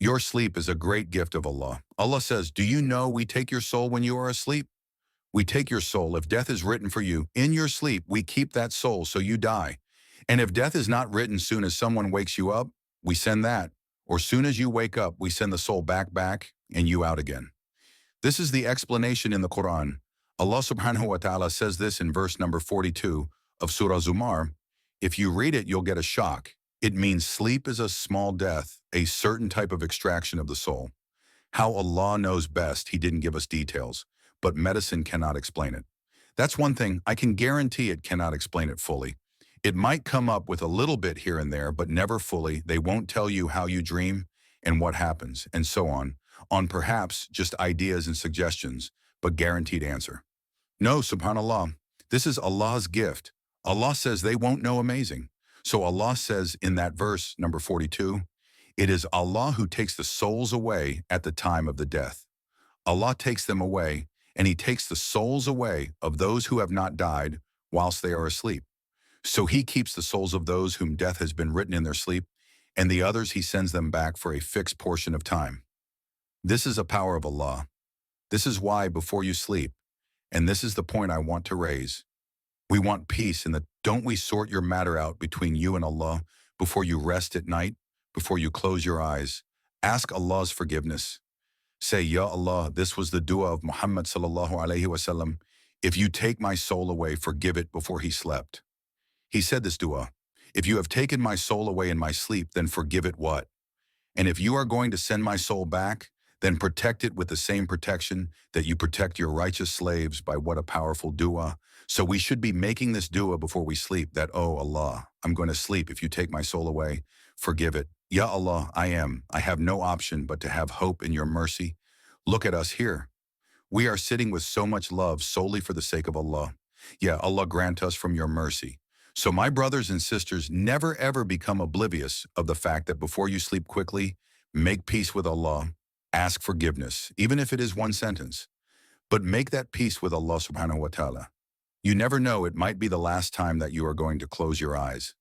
Your sleep is a great gift of Allah. Allah says, do you know we take your soul when you are asleep? We take your soul. If death is written for you, in your sleep, we keep that soul so you die. And if death is not written soon as someone wakes you up, we send that. Or soon as you wake up, we send the soul back, and you out again. This is the explanation in the Quran. Allah subhanahu wa ta'ala says this in verse number 42 of Surah Zumar. If you read it, you'll get a shock. It means sleep is a small death, a certain type of extraction of the soul. How Allah knows best, He didn't give us details, but medicine cannot explain it. That's one thing, I can guarantee it cannot explain it fully. It might come up with a little bit here and there, but never fully. They won't tell you how you dream and what happens, and so on perhaps just ideas and suggestions, but guaranteed answer. No, subhanAllah, this is Allah's gift. Allah says they won't know amazing. So Allah says in that verse, number 42, it is Allah who takes the souls away at the time of the death. Allah takes them away, and He takes the souls away of those who have not died whilst they are asleep. So He keeps the souls of those whom death has been written in their sleep, and the others He sends them back for a fixed portion of time. This is a power of Allah. This is why before you sleep, and this is the point I want to raise, we want peace in that don't we sort your matter out between you and Allah before you rest at night, before you close your eyes. Ask Allah's forgiveness. Say, Ya Allah, this was the dua of Muhammad sallallahu alaihi wasallam. If you take my soul away, forgive it before he slept. He said this dua, if you have taken my soul away in my sleep, then forgive it what? And if you are going to send my soul back, then protect it with the same protection that you protect your righteous slaves by what a powerful dua. So we should be making this dua before we sleep that, oh Allah, I'm going to sleep. If you take my soul away, forgive it. Ya Allah, I have no option but to have hope in your mercy. Look at us here. We are sitting with so much love solely for the sake of Allah. Yeah, Allah grant us from your mercy. So my brothers and sisters, never ever become oblivious of the fact that before you sleep quickly, make peace with Allah. Ask forgiveness, even if it is one sentence. But make that peace with Allah subhanahu wa ta'ala. You never know, it might be the last time that you are going to close your eyes.